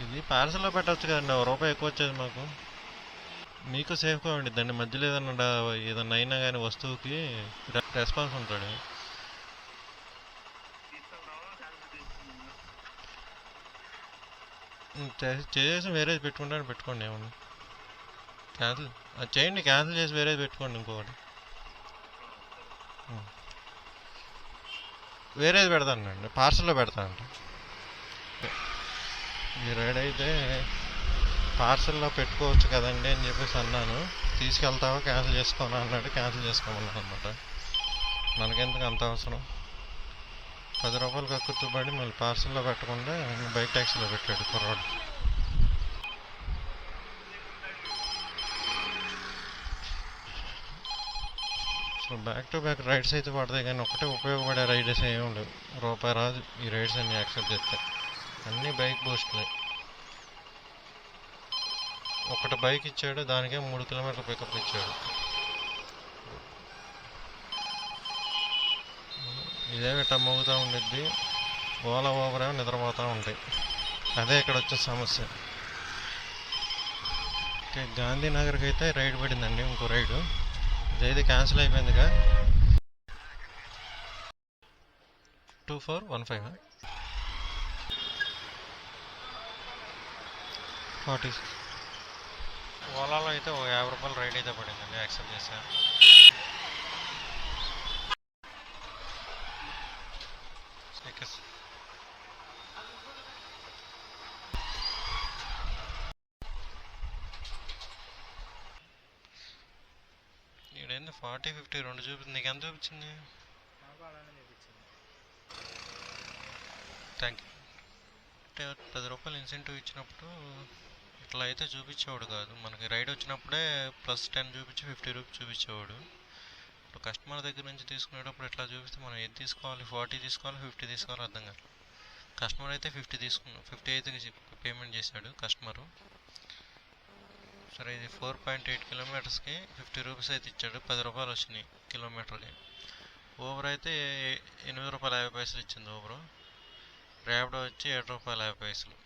ఇది పార్సల్లో పెట్టచ్చు కదండి, రూపాయి ఎక్కువ వచ్చేది మాకు. మీకు సేఫ్గా ఉండిద్దండి, మధ్యలో ఏదన్నా అయినా కానీ వస్తువుకి రెస్పాన్స్ ఉంటాడు. చేసి వేరేది పెట్టుకుంటాను, పెట్టుకోండి ఏమన్నా. క్యాన్సిల్ అది చేయండి, క్యాన్సిల్ చేసి వేరేది పెట్టుకోండి ఇంకొకటి. వేరేది పెడతానండి, పార్సల్లో పెడతానండి. ఈ రైడ్ అయితే పార్సల్లో పెట్టుకోవచ్చు కదండి అని చెప్పేసి అన్నాను. తీసుకెళ్తావా క్యాన్సిల్ చేసుకోనా అన్నాడు, క్యాన్సిల్ చేసుకోమన్నాను అనమాట. మనకెందుకు అంత అవసరం. 10 రూపాయలు కక్కుర్తుపడి మళ్ళీ పార్సల్లో పెట్టకుండా బైక్ ట్యాక్సీలో పెట్టాడు కుర్రాడు. So back to back rides అయితే పడతాయి, కానీ ఒకటే ఉపయోగపడే రైడ్స్ ఏమి ఉండవు. రూపాయి రాదు ఈ రైడ్స్ అన్ని యాక్సెప్ట్ చేస్తే. అన్నీ బైక్ బూస్ట్లే. ఒకటి బైక్ ఇచ్చాడు, దానికే 3 కిలోమీటర్ల పికప్ ఇచ్చాడు. ఇదే ఇట్లా మోగుతూ ఉండిద్ది. ఓలా ఓవర్ ఏమో నిద్రపోతూ ఉంటాయి. అదే ఇక్కడ వచ్చే సమస్య. ఓకే, గాంధీనగర్కి అయితే రైడ్ పడిందండి, ఇంకో రైడు. ఇదైతే క్యాన్సిల్ అయిపోయిందిగా. 2415 40. ఓలాలో అయితే ఒక 50 రూపాయలు రైడ్ అయితే పడిందండి, యాక్సెప్ట్ చేశాను. ఇక్కడైంది 40, 50 రెండు చూపించింది. నీకు ఎంత చూపించింది? Thank you. అంటే 10 రూపాయలు ఇన్సెంటివ్ ఇచ్చినప్పుడు ఇట్లా అయితే చూపించేవాడు కాదు. మనకి రైడ్ వచ్చినప్పుడే +10 చూపించి 50 రూపీస్ చూపించేవాడు. ఇప్పుడు కస్టమర్ దగ్గర నుంచి తీసుకునేటప్పుడు ఇట్లా చూపిస్తే మనం ఏది తీసుకోవాలి, 40 తీసుకోవాలి 50 తీసుకోవాలి అర్థం కాదు. కస్టమర్ అయితే 50 తీసుకున్నాం, 50 అయితే పేమెంట్ చేశాడు కస్టమరు. సరే, ఇది 4.8 కిలోమీటర్స్కి 50 రూపీస్ అయితే ఇచ్చాడు. 10 రూపాయలు వచ్చినాయి కిలోమీటర్కి. ఊబర్ అయితే 8 రూపాయల 50 పైసలు ఇచ్చింది ఊబరు. ర్యాపిడో వచ్చి 7 రూపాయల 50 పైసలు.